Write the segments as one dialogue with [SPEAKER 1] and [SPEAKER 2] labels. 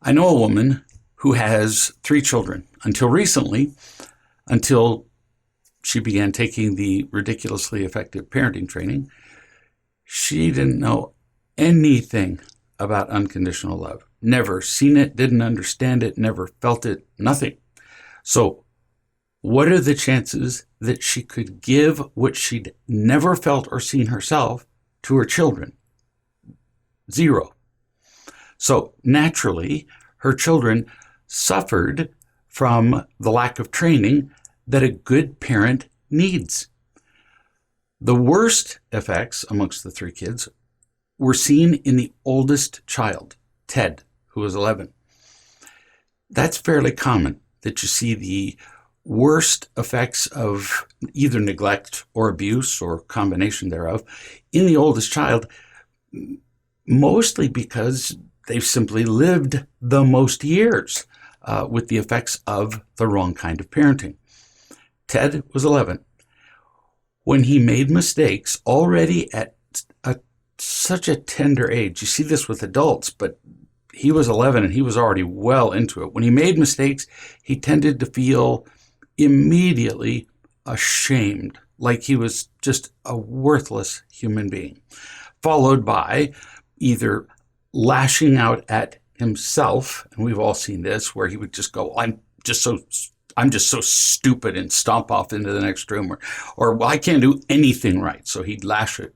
[SPEAKER 1] I know a woman who has 3 children. Until recently, until she began taking the ridiculously effective parenting training, she didn't know anything about unconditional love. Never seen it, didn't understand it, never felt it, nothing. So what are the chances that she could give what she'd never felt or seen herself to her children? 0. So naturally, her children suffered from the lack of training that a good parent needs. The worst effects amongst the 3 kids were seen in the oldest child, Ted, who was 11. That's fairly common, that you see the worst effects of either neglect or abuse or combination thereof in the oldest child, mostly because they've simply lived the most years with the effects of the wrong kind of parenting. Ted was 11. When he made mistakes already at such a tender age, you see this with adults, but he was 11 and he was already well into it. When he made mistakes, he tended to feel immediately ashamed, like he was just a worthless human being, followed by either lashing out at himself, and we've all seen this, where he would just go, I'm just so stupid, and stomp off into the next room, or well, I can't do anything right. So he'd lash it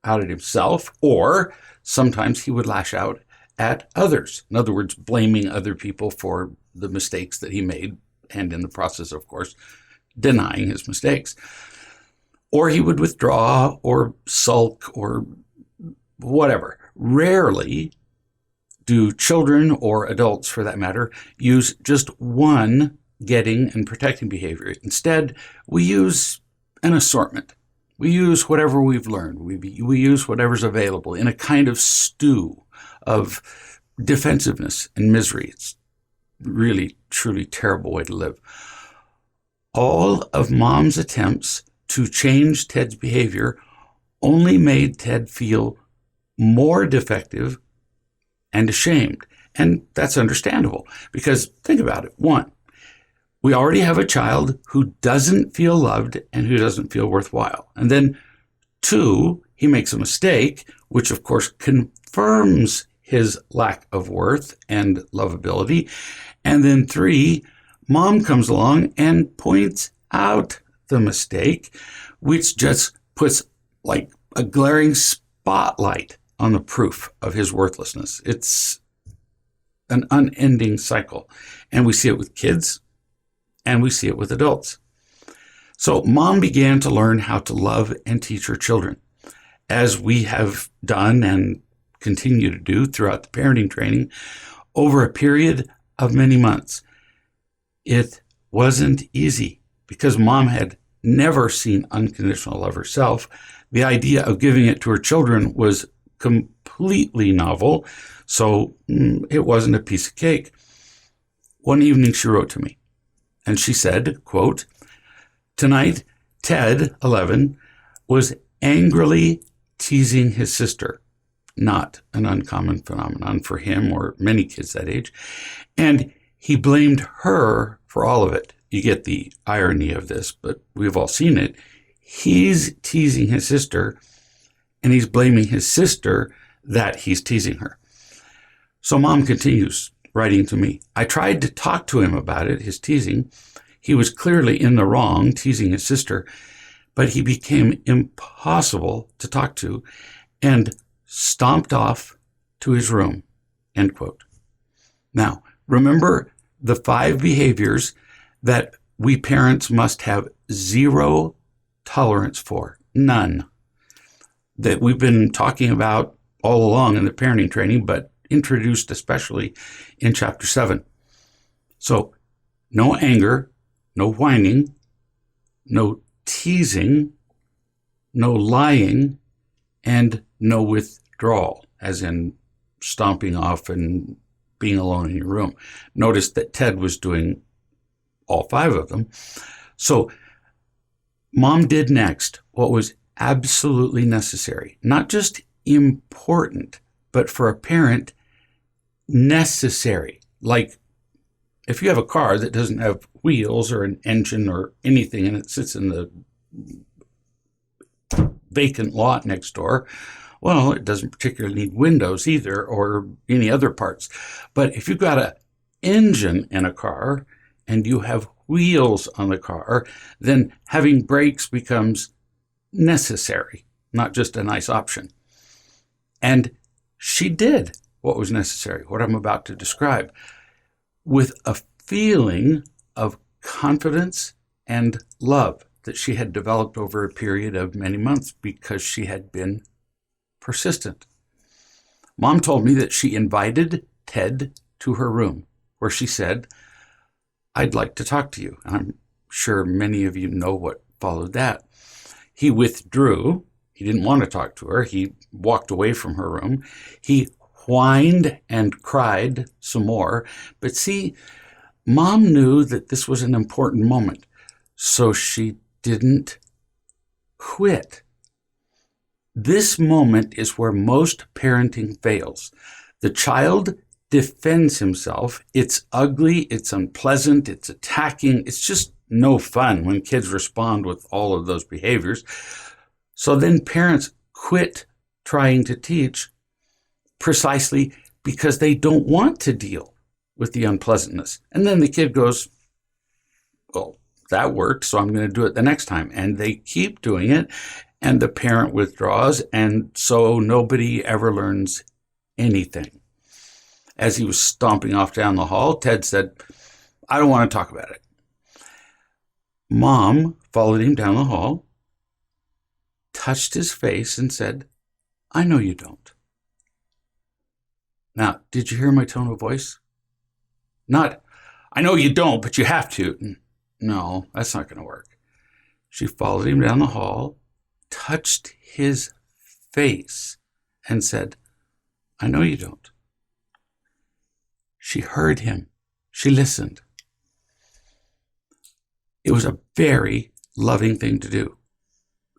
[SPEAKER 1] out at himself, or sometimes he would lash out at others. In other words, blaming other people for the mistakes that he made, and in the process, of course, denying his mistakes. Or he would withdraw or sulk or whatever. Rarely do children, or adults for that matter, use just one getting and protecting behavior. Instead, we use an assortment. We use whatever we've learned. We use whatever's available in a kind of stew of defensiveness and misery. It's really, truly terrible way to live. All of Mom's attempts to change Ted's behavior only made Ted feel more defective and ashamed. And that's understandable, because think about it. 1, we already have a child who doesn't feel loved and who doesn't feel worthwhile. And then 2, he makes a mistake, which of course confirms his lack of worth and lovability. And then 3, Mom comes along and points out the mistake, which just puts like a glaring spotlight on the proof of his worthlessness. It's an unending cycle. And we see it with kids, and we see it with adults. So Mom began to learn how to love and teach her children, as we have done and continue to do throughout the parenting training over a period of many months. It wasn't easy, because Mom had never seen unconditional love herself. The idea of giving it to her children was completely novel, so it wasn't a piece of cake. One evening she wrote to me, and she said, quote, "Tonight, Ted, 11, was angrily teasing his sister," not an uncommon phenomenon for him or many kids that age, "and he blamed her for all of it." You get the irony of this, but we've all seen it. He's teasing his sister, and he's blaming his sister that he's teasing her. So Mom continues writing to me, "I tried to talk to him about it, his teasing. He was clearly in the wrong, teasing his sister, but he became impossible to talk to and stomped off to his room," end quote. Now, remember the 5 behaviors that we parents must have 0 tolerance for, none, that we've been talking about all along in the parenting training, but introduced especially in Chapter 7. So, no anger, no whining, no teasing, no lying, and no withdrawal, as in stomping off and being alone in your room. Notice that Ted was doing all 5 of them. So Mom did next what was absolutely necessary, not just important, but for a parent, necessary. Like if you have a car that doesn't have wheels or an engine or anything and it sits in the vacant lot next door, well, it doesn't particularly need windows either or any other parts. But if you've got an engine in a car and you have wheels on the car, then having brakes becomes necessary, not just a nice option. And she did what was necessary, what I'm about to describe, with a feeling of confidence and love that she had developed over a period of many months because she had been persistent. Mom told me that she invited Ted to her room where she said, "I'd like to talk to you." And I'm sure many of you know what followed that. He withdrew. He didn't want to talk to her. He walked away from her room. He whined and cried some more. But see, Mom knew that this was an important moment, so she didn't quit. This moment is where most parenting fails. The child defends himself. It's ugly, it's unpleasant, it's attacking. It's just no fun when kids respond with all of those behaviors. So then parents quit trying to teach precisely because they don't want to deal with the unpleasantness. And then the kid goes, "Well, that worked, so I'm going to do it the next time." And they keep doing it, and the parent withdraws, and so nobody ever learns anything. As he was stomping off down the hall, Ted said, "I don't want to talk about it." Mom followed him down the hall, touched his face, and said, "I know you don't." Now, did you hear my tone of voice? Not, "I know you don't, but you have to." No, that's not going to work. She followed him down the hall, touched his face, and said, "I know you don't." She heard him. She listened. It was a very loving thing to do.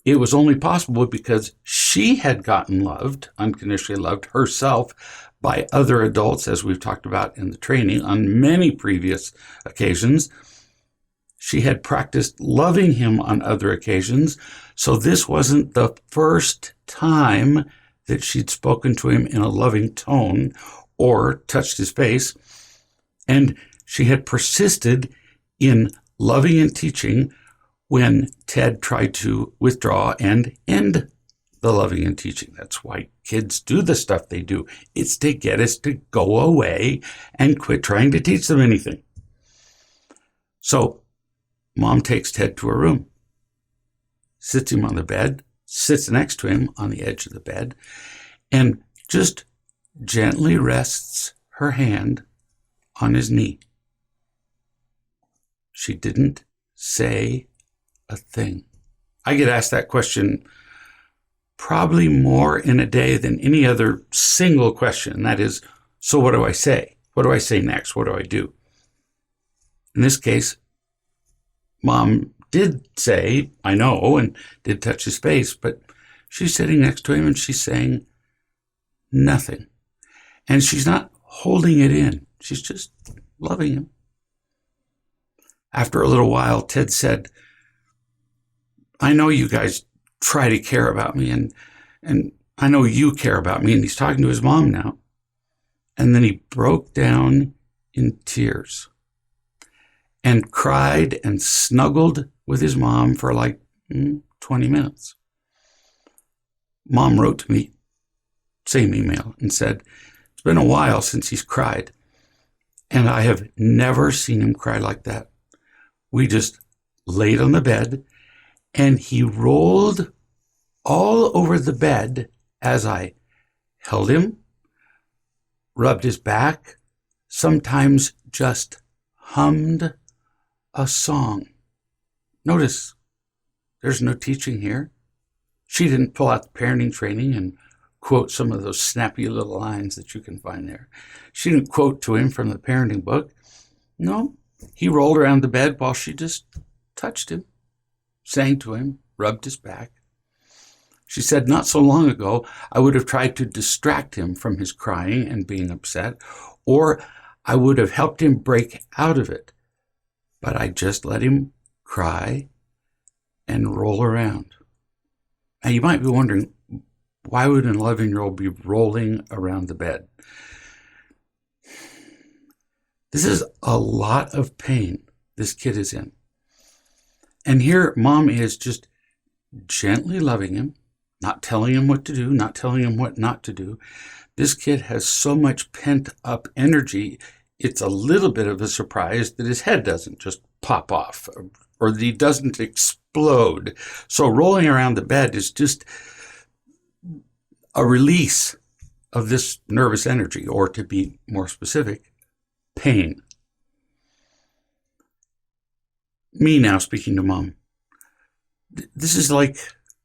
[SPEAKER 1] It was only possible because she had gotten loved, unconditionally loved herself by other adults, as we've talked about in the training on many previous occasions. She had practiced loving him on other occasions, so this wasn't the first time that she'd spoken to him in a loving tone or touched his face, and she had persisted in loving and teaching when Ted tried to withdraw and end the loving and teaching. That's why kids do the stuff they do. It's to get us to go away and quit trying to teach them anything. So Mom takes Ted to her room, sits him on the bed, sits next to him on the edge of the bed, and just gently rests her hand on his knee. She didn't say a thing. I get asked that question probably more in a day than any other single question. And that is, so what do I say? What do I say next? What do I do? In this case, Mom did say, "I know," and did touch his face, but she's sitting next to him and she's saying nothing. And she's not holding it in. She's just loving him. After a little while, Ted said, "I know you guys try to care about me, and I know you care about me." And he's talking to his mom now. And then he broke down in tears and cried and snuggled with his mom for like 20 minutes. Mom wrote to me, same email, and said, "It's been a while since he's cried, and I have never seen him cry like that. We just laid on the bed, and he rolled all over the bed as I held him, rubbed his back, sometimes just hummed a song." Notice, there's no teaching here. She didn't pull out the parenting training and quote some of those snappy little lines that you can find there. She didn't quote to him from the parenting book. No, he rolled around the bed while she just touched him, sang to him, rubbed his back. She said, "Not so long ago, I would have tried to distract him from his crying and being upset, or I would have helped him break out of it, but I just let him cry and roll around. Now you might be wondering, why would an 11-year-old be rolling around the bed? This is a lot of pain this kid is in. And here mom is just gently loving him, not telling him what to do, not telling him what not to do. This kid has so much pent up energy, it's a little bit of a surprise that his head doesn't just pop off or that he doesn't explode. So rolling around the bed is just a release of this nervous energy, or to be more specific, pain. Me now speaking to mom. This is like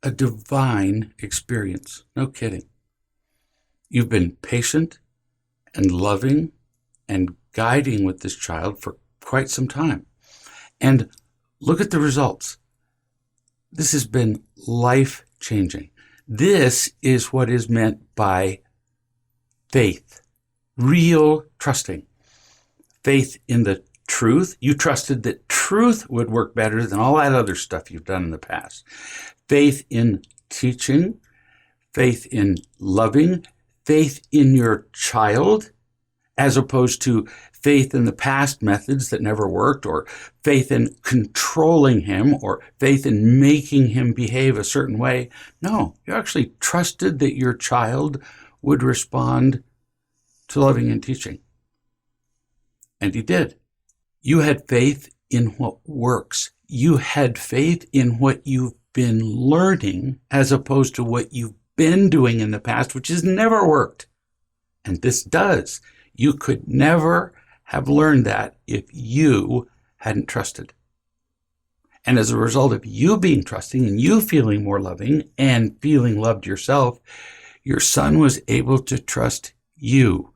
[SPEAKER 1] a divine experience. No kidding. You've been patient and loving and guiding with this child for quite some time. And look at the results. This has been life-changing. This is what is meant by faith, real trusting. Faith in the truth. You trusted that truth would work better than all that other stuff you've done in the past. Faith in teaching, faith in loving, faith in your child, as opposed to faith in the past methods that never worked, or faith in controlling him, or faith in making him behave a certain way. No, you actually trusted that your child would respond to loving and teaching. And he did. You had faith in what works. You had faith in what you've been learning as opposed to what you've been doing in the past, which has never worked. And this does. You could never have learned that if you hadn't trusted. And as a result of you being trusting and you feeling more loving and feeling loved yourself, your son was able to trust you.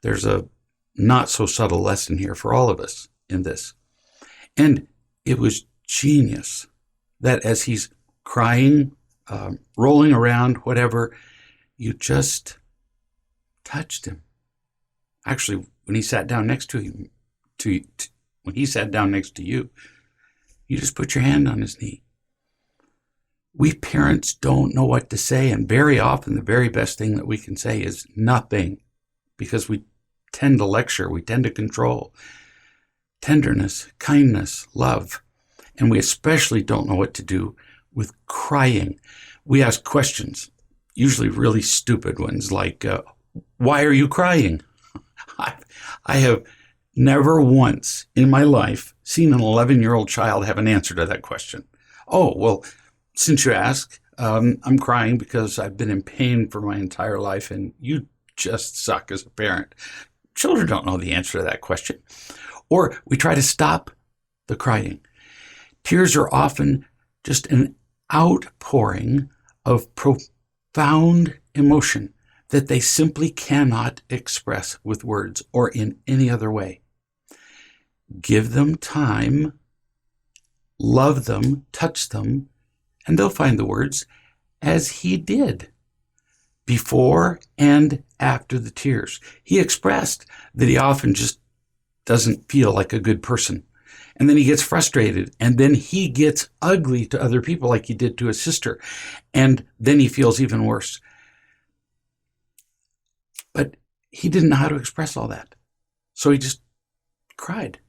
[SPEAKER 1] There's a not so subtle lesson here for all of us in this. And it was genius that as he's crying, rolling around, whatever, you just touched him. Actually, when he sat down next to him, when he sat down next to you, you just put your hand on his knee. We parents don't know what to say, and very often the very best thing that we can say is nothing, because we tend to lecture, we tend to control. Tenderness, kindness, love. And we especially don't know what to do with crying. We ask questions, usually really stupid ones, like, why are you crying? I have never once in my life seen an 11-year-old child have an answer to that question. Oh, well, since you ask, I'm crying because I've been in pain for my entire life and you just suck as a parent. Children don't know the answer to that question. Or we try to stop the crying. Tears are often just an outpouring of profound emotion that they simply cannot express with words or in any other way. Give them time, love them, touch them, and they'll find the words, as he did before and after the tears. He expressed that he often just doesn't feel like a good person. And then he gets frustrated, and then he gets ugly to other people like he did to his sister. And then he feels even worse. But he didn't know how to express all that. So he just cried.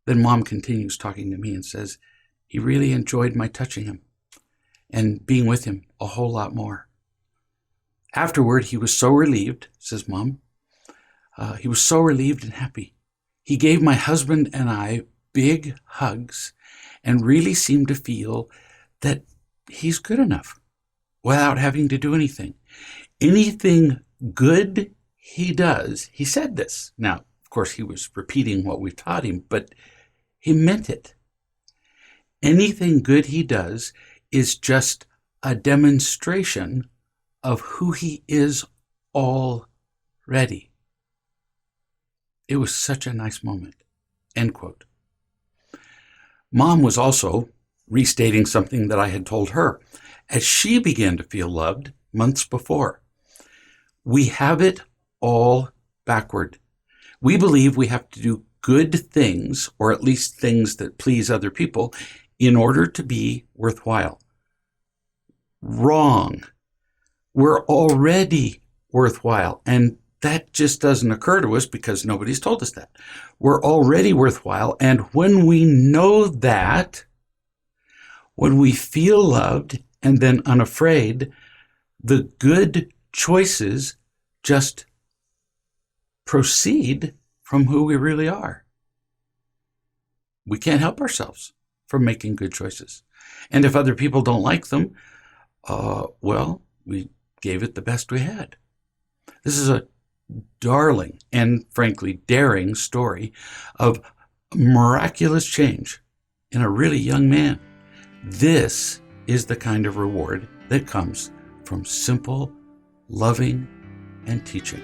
[SPEAKER 1] Then mom continues talking to me and says, he really enjoyed my touching him and being with him a whole lot more. Afterward, he was so relieved, says mom. He was so relieved and happy. He gave my husband and I big hugs and really seemed to feel that he's good enough without having to do anything. Anything good he does, he said this. Now, of course, he was repeating what we taught him, but he meant it. Anything good he does is just a demonstration of who he is already. It was such a nice moment. End quote. Mom was also restating something that I had told her as she began to feel loved months before. We have it all backward. We believe we have to do good things, or at least things that please other people, in order to be worthwhile. Wrong. We're already worthwhile, and that just doesn't occur to us because nobody's told us that. We're already worthwhile, and when we know that, when we feel loved and then unafraid, the good choices just proceed from who we really are. We can't help ourselves from making good choices. And if other people don't like them, well, we gave it the best we had. This is a darling and frankly daring story of miraculous change in a really young man. This is the kind of reward that comes from simple loving and teaching.